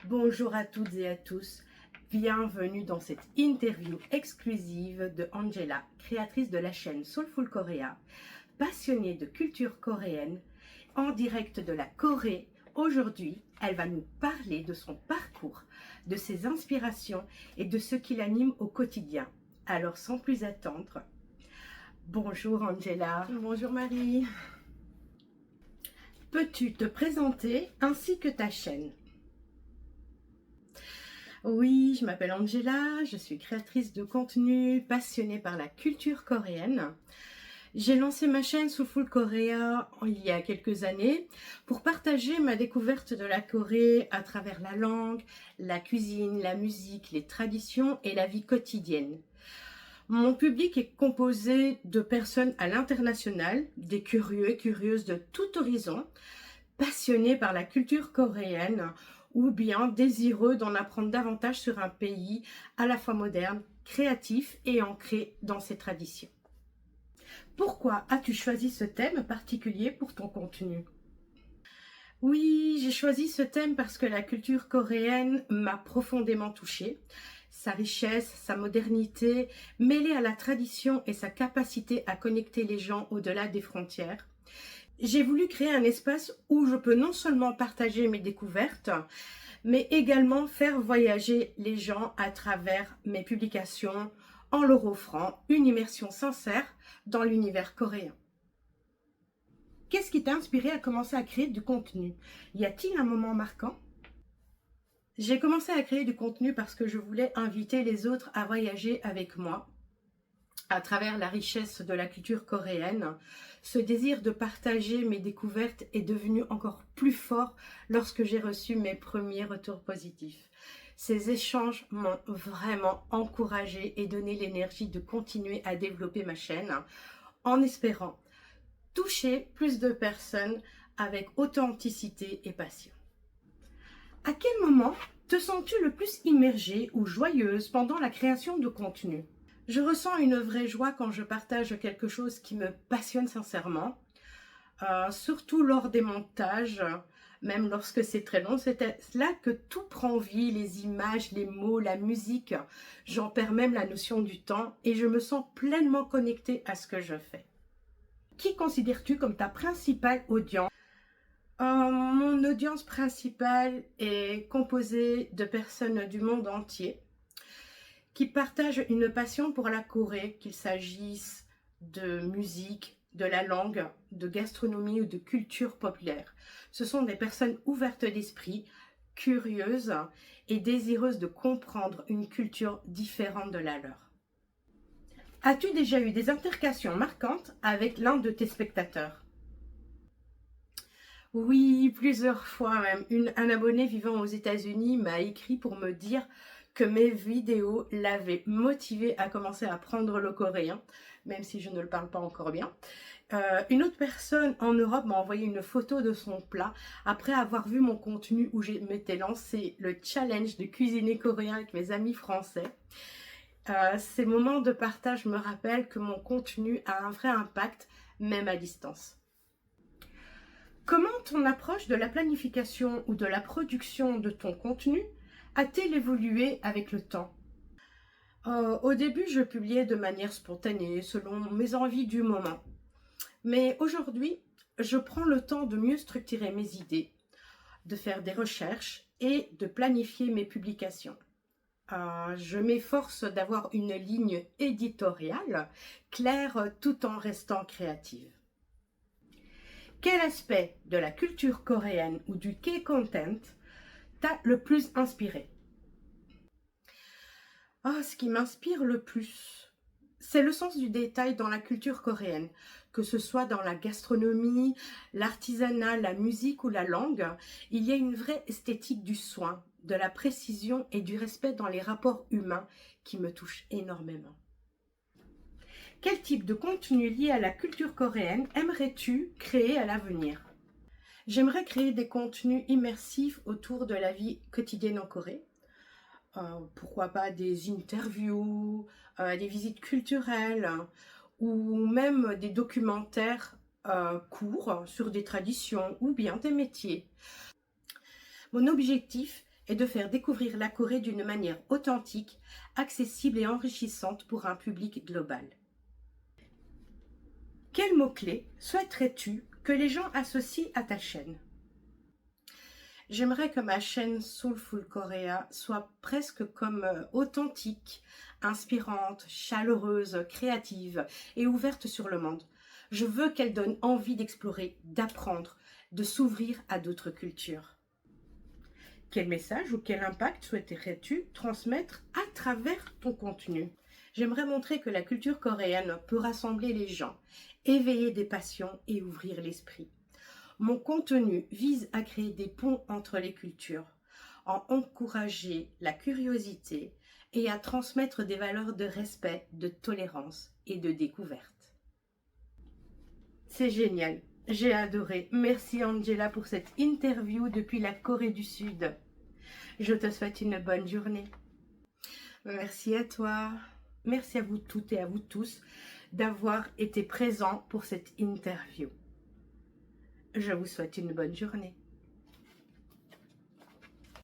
Bonjour à toutes et à tous, bienvenue dans cette interview exclusive de Angela, créatrice de la chaîne Soulful Korea, passionnée de culture coréenne, en direct de la Corée. Aujourd'hui, elle va nous parler de son parcours, de ses inspirations et de ce qui l'anime au quotidien. Alors sans plus attendre, bonjour Angela. Bonjour Marie. Peux-tu te présenter ainsi que ta chaîne? Oui, je m'appelle Angela, je suis créatrice de contenu, passionnée par la culture coréenne. J'ai lancé ma chaîne Soulful Korea il y a quelques années pour partager ma découverte de la Corée à travers la langue, la cuisine, la musique, les traditions et la vie quotidienne. Mon public est composé de personnes à l'international, des curieux et curieuses de tout horizon, passionnés par la culture coréenne ou bien désireux d'en apprendre davantage sur un pays à la fois moderne, créatif et ancré dans ses traditions. Pourquoi as-tu choisi ce thème particulier pour ton contenu? Oui, j'ai choisi ce thème parce que la culture coréenne m'a profondément touchée. Sa richesse, sa modernité, mêlée à la tradition et sa capacité à connecter les gens au-delà des frontières. J'ai voulu créer un espace où je peux non seulement partager mes découvertes, mais également faire voyager les gens à travers mes publications en leur offrant une immersion sincère dans l'univers coréen. Qu'est-ce qui t'a inspiré à commencer à créer du contenu? Y a-t-il un moment marquant? J'ai commencé à créer du contenu parce que je voulais inviter les autres à voyager avec moi à travers la richesse de la culture coréenne. Ce désir de partager mes découvertes est devenu encore plus fort lorsque j'ai reçu mes premiers retours positifs. Ces échanges m'ont vraiment encouragée et donné l'énergie de continuer à développer ma chaîne en espérant toucher plus de personnes avec authenticité et passion. À quel moment te sens-tu le plus immergée ou joyeuse pendant la création de contenu? Je ressens une vraie joie quand je partage quelque chose qui me passionne sincèrement, surtout lors des montages, même lorsque c'est très long. C'est là que tout prend vie, les images, les mots, la musique. J'en perds même la notion du temps et je me sens pleinement connectée à ce que je fais. Qui considères-tu comme ta principale audience? Mon audience principale est composée de personnes du monde entier qui partagent une passion pour la Corée, qu'il s'agisse de musique, de la langue, de gastronomie ou de culture populaire. Ce sont des personnes ouvertes d'esprit, curieuses et désireuses de comprendre une culture différente de la leur. As-tu déjà eu des altercations marquantes avec l'un de tes spectateurs? Oui, plusieurs fois même. Un abonné vivant aux États-Unis m'a écrit pour me dire que mes vidéos l'avaient motivé à commencer à apprendre le coréen, même si je ne le parle pas encore bien. Une autre personne en Europe m'a envoyé une photo de son plat après avoir vu mon contenu où je m'étais lancé le challenge de cuisiner coréen avec mes amis français. Ces moments de partage me rappellent que mon contenu a un vrai impact, même à distance. Comment ton approche de la planification ou de la production de ton contenu a-t-elle évolué avec le temps? Au début, je publiais de manière spontanée, selon mes envies du moment. Mais aujourd'hui, je prends le temps de mieux structurer mes idées, de faire des recherches et de planifier mes publications. Je m'efforce d'avoir une ligne éditoriale claire tout en restant créative. Quel aspect de la culture coréenne ou du K-content t'a le plus inspiré? Ce qui m'inspire le plus, c'est le sens du détail dans la culture coréenne, que ce soit dans la gastronomie, l'artisanat, la musique ou la langue. Il y a une vraie esthétique du soin, de la précision et du respect dans les rapports humains qui me touche énormément. Quel type de contenu lié à la culture coréenne aimerais-tu créer à l'avenir? J'aimerais créer des contenus immersifs autour de la vie quotidienne en Corée. Pourquoi pas des interviews, des visites culturelles ou même des documentaires courts sur des traditions ou bien des métiers. Mon objectif est de faire découvrir la Corée d'une manière authentique, accessible et enrichissante pour un public global. Quels mots-clés souhaiterais-tu que les gens associent à ta chaîne? J'aimerais que ma chaîne Soulful Korea soit presque comme authentique, inspirante, chaleureuse, créative et ouverte sur le monde. Je veux qu'elle donne envie d'explorer, d'apprendre, de s'ouvrir à d'autres cultures. Quel message ou quel impact souhaiterais-tu transmettre à travers ton contenu? J'aimerais montrer que la culture coréenne peut rassembler les gens, éveiller des passions et ouvrir l'esprit. Mon contenu vise à créer des ponts entre les cultures, à encourager la curiosité et à transmettre des valeurs de respect, de tolérance et de découverte. C'est génial, j'ai adoré. Merci Angela pour cette interview depuis la Corée du Sud. Je te souhaite une bonne journée. Merci à toi. Merci à vous toutes et à vous tous d'avoir été présents pour cette interview. Je vous souhaite une bonne journée.